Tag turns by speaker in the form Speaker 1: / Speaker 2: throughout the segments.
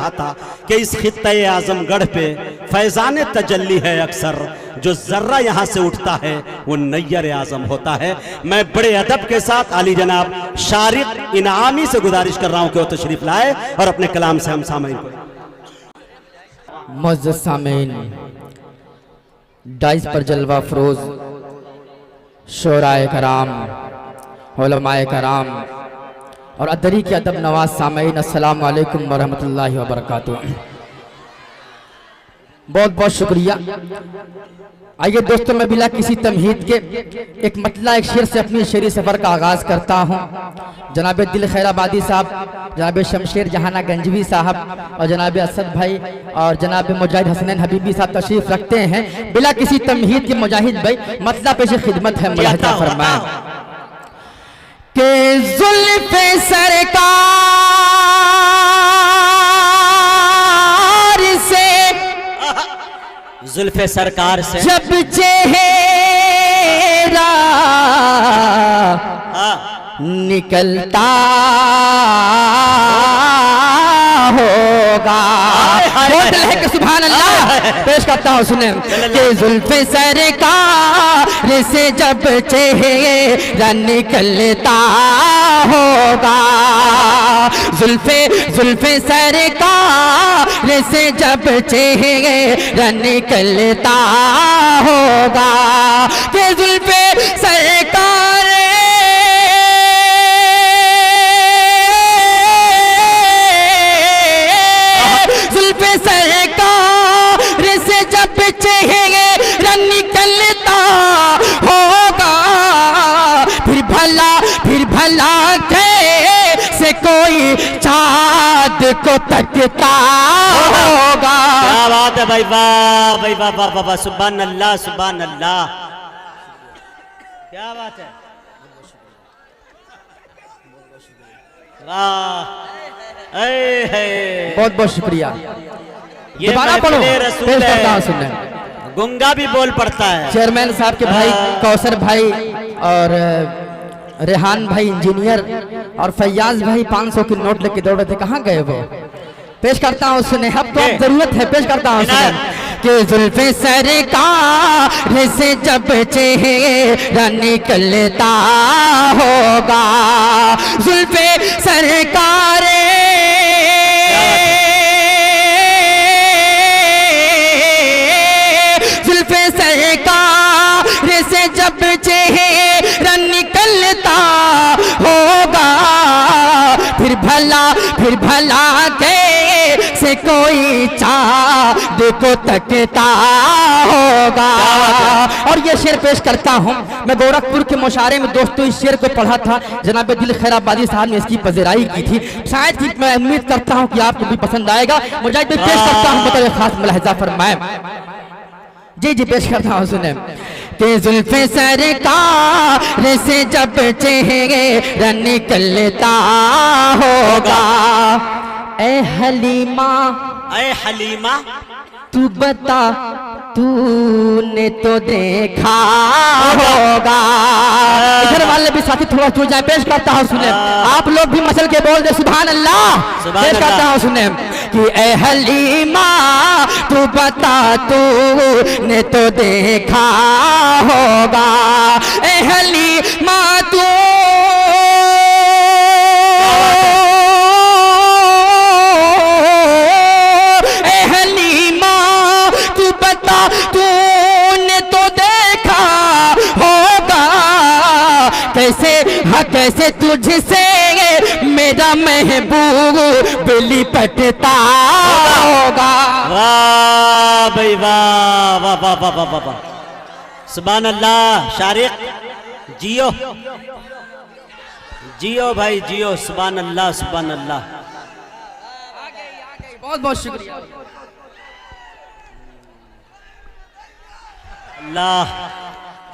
Speaker 1: कहा था कि इस खित्ते आजमगढ़ पे फैजान तजल्ली है अक्सर, जो जर्रा यहाँ से उठता है वो नैयर आजम होता है। मैं बड़े अदब के साथ आली जनाब शारिक इनामी से गुजारिश कर रहा हूँ कि वो तशरीफ लाए और अपने कलाम से हम सामईन को।
Speaker 2: मुअज़्ज़ज़ सामीन, डाइस पर जलवा फरोज शोराए कराम, उलमाए कराम और अदरी के अदब नवाज सामीन, अस्सलाम वालेकुम व रहमतुल्लाहि व बरकातुहू। बहुत बहुत शुक्रिया। आइए दोस्तों, मैं बिला किसी तमहीद के एक मतला एक शेर से अपनी शेरी सफ़र का आगाज़ करता हूँ। जनाब दिल खैराबादी साहब, जनाब शमशेर जहाना गंजवी साहब और जनाब असद भाई और जनाब मुजाहिद हसनैन हबीबी साहब तशरीफ रखते हैं। बिला किसी तमहीद के मुजाहिद भाई मतला पेश खिदमत है, मुलाहिजा फरमाएं कि ज़ुल्फ़े सरकार से,
Speaker 1: जुल्फ़े सरकार से
Speaker 2: जब चेहरा निकलता होगा, बोल है कि सुभान अल्लाह। पेश करता हूँ सुने कि जुल्फ़े सरकार से जब चेहरा निकलता होगा, जुल्फ़े सरकार से जब चेहरा निकलता होगा, कि जुल्फ़े सरकार से जब चेहरा निकलता होगा, फिर भला कैसे कोई चाँद को तकता होगा।
Speaker 1: क्या बात है भाई, वाह भाई, वाह वाह वाह, सुभान अल्लाह सुभान अल्लाह, क्या बात है, वाह,
Speaker 2: बहुत बहुत शुक्रिया।
Speaker 1: ये
Speaker 2: पढ़ो,
Speaker 1: रसूल है,
Speaker 2: सुनने
Speaker 1: गुंगा भी बोल पड़ता है।
Speaker 2: चेयरमैन साहब के भाई कौसर भाई और रेहान भाई इंजीनियर और फैयाज भाई 500 की नोट लेके दौड़ रहे थे, कहाँ गए वो? पेश करता हूँ सुने, अब तो अब जरूरत है, पेश करता हूँ सुने कि जुल्फ़े सरकार से जब चेहरा निकलता होगा, जुल्फ़े सरकार से जब चेहरा निकलता होगा, फिर भला कैसे कोई चाँद को तकता होगा। और ये शेर पेश करता हूँ, मैं गोरखपुर के मुशारे में दोस्तों इस शेर को पढ़ा था, जनाब दिल खैराबादी साहब ने इसकी पज़राई की थी, शायद कि मैं उम्मीद करता हूँ कि आपको भी पसंद आएगा। मुझे पेश करता हूँ, बतौर खास मुलाहिजा फरमाएं। जी जी पेश करता हूँ सुने कि जुल्फ़े सरकार से जब चेहरा निकलता होगा, ए हलीमा तू बता तूने तो देखा होगा। इधर वाले भी साथी थोड़ा जुड़ जाए, पेश करता हूँ सुने, आप लोग भी मसल के बोल दे सुभान अल्लाह। पेश करता हूँ सुने कि ए हलीमा तू बता तूने तो देखा होगा, ए हलीमा तू तूने तो देखा होगा, कैसे तुझसे मेरा महबूब लिपटता होगा।
Speaker 1: वाह भाई वाह वाह वाह वाह वाह वाह, सुभान अल्लाह। शारिक जियो जियो भाई जियो, सुभान अल्लाह सुभान अल्लाह।
Speaker 2: बहुत बहुत शुक्रिया।
Speaker 1: अल्लाह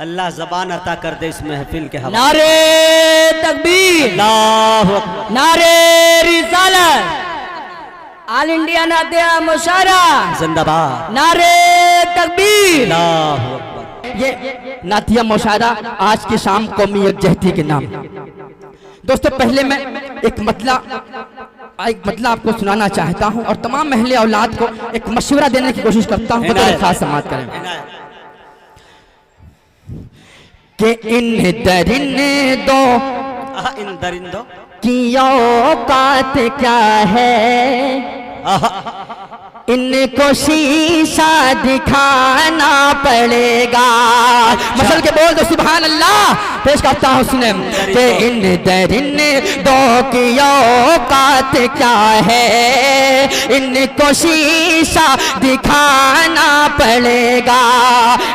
Speaker 1: अल्लाह ज़बान अता कर दे इस महफिल के हवाले।
Speaker 2: नारे तकबीर,
Speaker 1: अल्लाहु अकबर,
Speaker 2: नारे रिसालत, ऑल इंडिया नाते मुशारा
Speaker 1: जिंदाबाद,
Speaker 2: नारे तकबीर,
Speaker 1: अल्लाहु अकबर।
Speaker 2: ये नातिया मुशारा आज की शाम कौमी यकजहती के नाम। दोस्तों पहले मैं एक मतला एक मतलब आपको सुनाना चाहता हूँ और तमाम महले औलाद को एक मशवरा देने की कोशिश करता हूँ, बतौर खास समात करें कि इन दरिंदों
Speaker 1: इन दरिंदों
Speaker 2: की औकात क्या है, इनको शीशा दिखाना पड़ेगा। मसल के बोल दो सुभान अल्लाह। पेश करता हूँ सुने कि इन दरिंदों की औकात क्या है, इनको शीशा दिखाना पड़ेगा।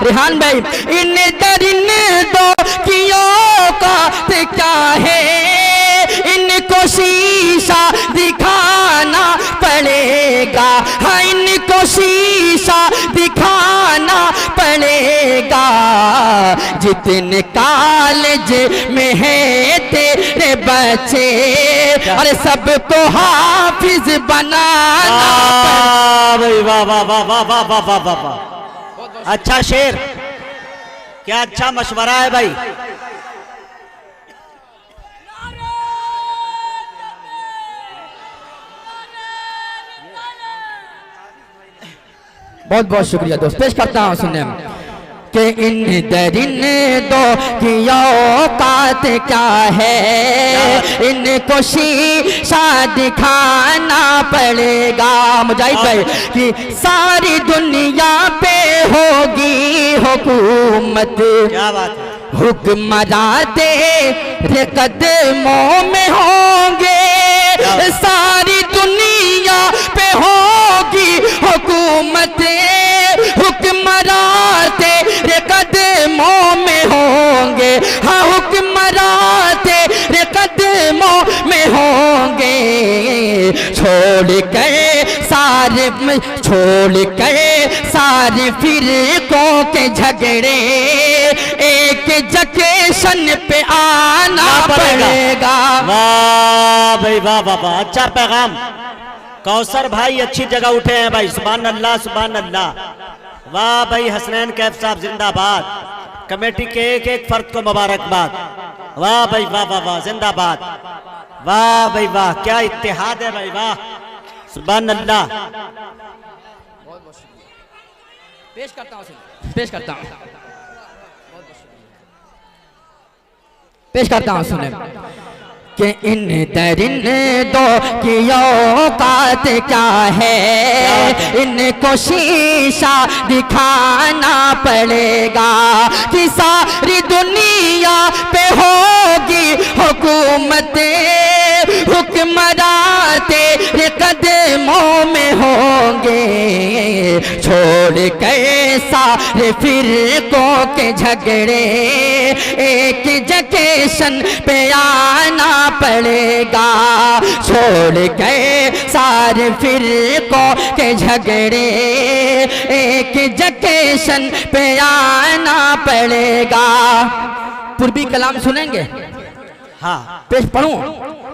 Speaker 2: रेहान भाई, इन दरिंदों की औकात क्या है, इनको शीशा दिखाना पड़ेगा। हाँ, इनको शीशा दिखाना पड़ेगा। जितने कॉलेज में है तेरे बच्चे, अरे सबको हाफिज बनाना।
Speaker 1: भाई वाह वाह वाह वाह वाह वाह वाह वाह वाह, अच्छा शेर, क्या अच्छा मशवरा है भाई।
Speaker 2: बहुत बहुत शुक्रिया दोस्त। पेश करता हूँ सुनने कि इन दरिंदों की औकात क्या है, इनको शीशा दिखाना पड़ेगा। मुजाहिद भाई कि सारी दुनिया पे होगी हुकूमत,
Speaker 1: क्या बात है,
Speaker 2: हुक्मरान तेरे कदमों में होंगे। सारी दुनिया पे होगी हुकूमत, हुक्मरान तेरे कदमों में होंगे। हाँ, हुक्मरान तेरे कदमों में होंगे। छोड़ कर सारे फिरकों के झगड़े, एक जकेशन पे आना पड़ेगा।
Speaker 1: वाह भाई वाह वाह वाह, अच्छा पैगाम। कौसर भाई अच्छी जगह उठे हैं भाई, सुभान अल्लाह सुभान अल्लाह। वाह भाई, हसनैन कैफ साहब जिंदाबाद, कमेटी के एक एक फर्द को मुबारकबाद। वाह भाई वाह वाह वाह, जिंदाबाद। वाह भाई वाह, क्या इत्तेहाद है भाई, वाह सुभान अल्लाह।
Speaker 2: पेश करता हूँ पेश करता हूँ पेश करता हूँ सुने कि इन दरिंदों की औकात क्या है, इनको शीशा दिखाना पड़ेगा। कि सारी दुनिया पे होगी हुकूमत, हुक्मरान तेरे कदमों में होंगे। छोड़ के सारे फिरकों के झगड़े, एक जकेशन पे आना पड़ेगा। छोड़ के सारे फिरकों के झगड़े, एक जकेशन पे आना पड़ेगा। पूर्वी कलाम सुनेंगे?
Speaker 1: हाँ,
Speaker 2: पेश पढ़ूं?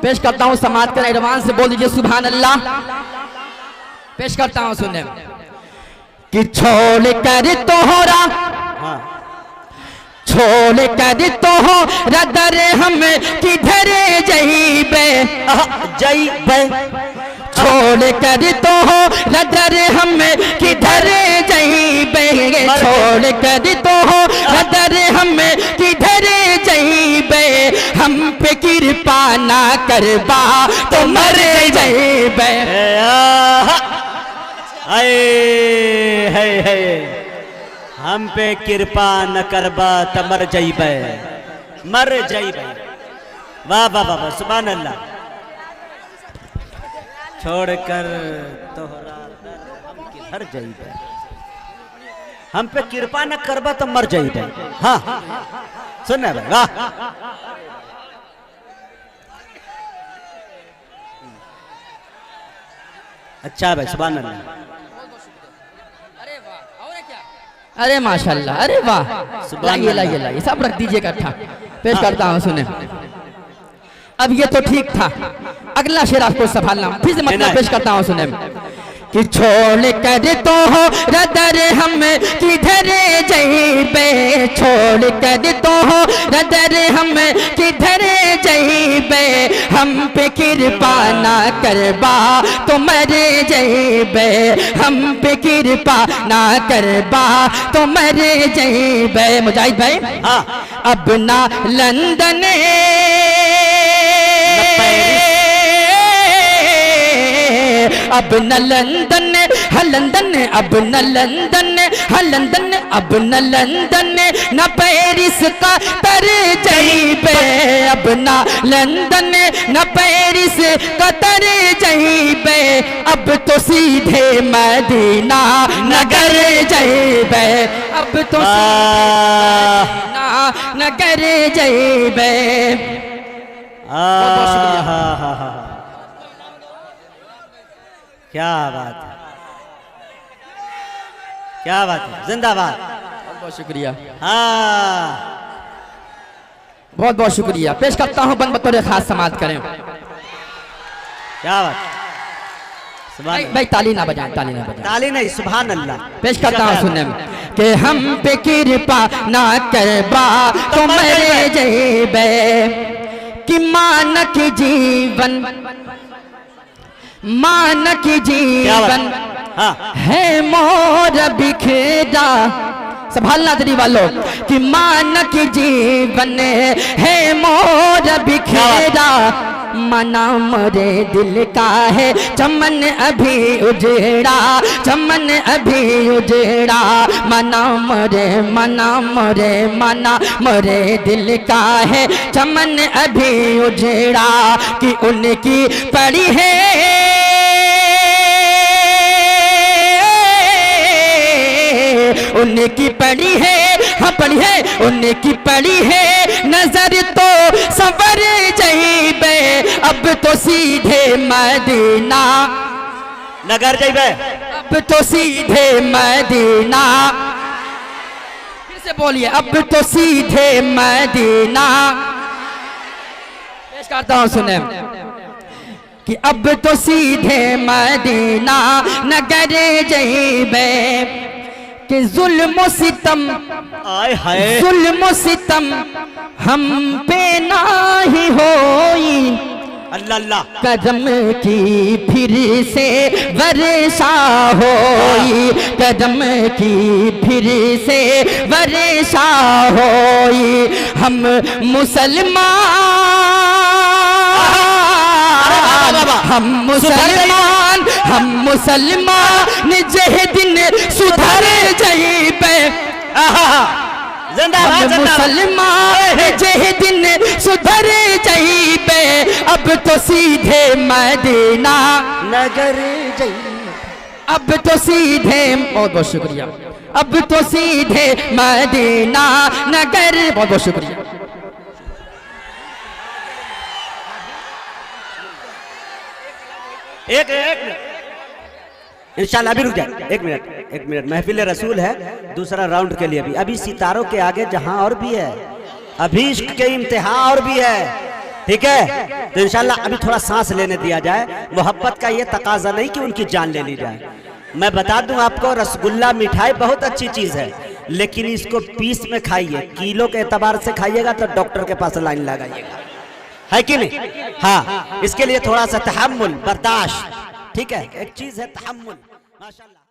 Speaker 2: पेश करता हूँ, समात कर एडवांस से बोल दीजिए सुभान अल्लाह। पेश करता हूँ सुने कि छोड़ कर तोहरा,
Speaker 1: हाँ,
Speaker 2: छोड़ कर तोहरा दर हम किधर जइबे,
Speaker 1: जइबे।
Speaker 2: छोड़ कर तोहरा दर हम किधर जइबे, छोड़ कर तोहरा दर हम किधर जइबे। हम पे कृपा ना करबा तो मर जइबे।
Speaker 1: हम पे कृपा न करबा त मर जइबे, मर जइबे। वाह वाह वाह, सुभान अल्लाह। छोड़कर तोहरा हम किधर जइबे, हम पे कृपा न करबा तो मर जइबे। हाँ, सुन भाई, वाह। अच्छा भाई, सुभान अल्लाह।
Speaker 2: अरे माशाल्लाह, अरे वाह, लाइए सब रख दीजिए इकट्ठा। पेश करता हूँ सुने। अब ये तो ठीक था, अगला शेर आपको संभालना, फिर से मतलब पेश करता हूँ सुने कि छोड़ कर तो हो रदर हम किधर जइबे, छोड़ कर तो हो रदर हम किधर जइबे, हम पे कृपा ना करबा तो मर जइबे, हम पे कृपा ना करबा तो मर जइबे। मुजाहिद भाई
Speaker 1: हाँ,
Speaker 2: अब ना लंदन अब न लंदन है लंदन, अब न लंदन है लंदन, अब न लंदन न पेरिस का तर जइबे, अब न लंदन न पेरिस का तर जइबे, अब तो सीधे मदीना नगर जइबे, अब तो मदीना नगर जइबे। बहुत शुक्रिया।
Speaker 1: क्या बात है, क्या बात है, जिंदाबाद।
Speaker 2: बहुत शुक्रिया,
Speaker 1: हाँ,
Speaker 2: बहुत बहुत शुक्रिया। पेश करता हूँ बंद बतौर खास समाज करें।
Speaker 1: क्या बात, सुभान
Speaker 2: भाई,
Speaker 1: अल्लाह।
Speaker 2: भाई ताली ना बजाएं, ताली ना बजाएं।
Speaker 1: ताली नहीं, सुभान अल्लाह।
Speaker 2: पेश करता हूँ सुनने में कि हम पे कृपा ना करबा तो मर जइबे, कि मानक जीवन मानक जीवन
Speaker 1: हाँ,
Speaker 2: है मोर बिखेरा, संभालना दरी वालों, कि मानक जीवन है मोर बिखेरा, मना मोरे दिल का है चमन अभी उजड़ा, चमन अभी उजड़ा, मना मोरे मना मोरे मना मोरे दिल का है चमन अभी उजड़ा, कि उनकी पड़ी है उनकी पड़ी है, हाँ पड़ी है, उनकी पड़ी है नजर तो सवर जइबे, अब तो सीधे मदीना
Speaker 1: नगर जइबे,
Speaker 2: अब तो सीधे मदीना, फिर से बोलिए, अब तो सीधे मदीना। पेश करता हूँ सुने कि अब तो सीधे मदीना नगर जइबे, कि जुल्म सितम
Speaker 1: आय हाय,
Speaker 2: जुल्म सितम हम पे नाही होई,
Speaker 1: अल्लाह अल्लाह,
Speaker 2: कदम की फिर से वर्षा होई, कदम की फिर से वर्षा होई, हम मुसलमान हम मुसलमान हम मुसलमान जह दिन सुधर जइबे,
Speaker 1: जिंदाबाद,
Speaker 2: हम मुसलमान जह दिन सुधर जइबे, अब तो सीधे मदीना
Speaker 1: नगर जइबे,
Speaker 2: अब तो सीधे, बहुत बहुत शुक्रिया, अब तो सीधे मदीना नगर। बहुत बहुत शुक्रिया।
Speaker 1: एक इंशाल्लाह अभी रुक जाए, एक मिनट, महफिल रसूल है, दूसरा राउंड के लिए अभी सितारों के आगे जहां और भी है, अभी इश्क के इम्तिहान और भी है, ठीक है। तो इंशाल्लाह अभी थोड़ा सांस लेने दिया जाए, मोहब्बत का ये तकाजा नहीं कि उनकी जान ले ली जाए। मैं बता दूं आपको, रसगुल्ला मिठाई बहुत अच्छी चीज है, लेकिन इसको पीस में खाइए, किलो के एतबार से खाइएगा तो डॉक्टर के पास लाइन लगाइएगा, है कि नहीं? हाँ, इसके लिए थोड़ा सा तहम्मुल, बर्दाश्त, ठीक है, एक चीज है तहम्मुल, माशाल्लाह।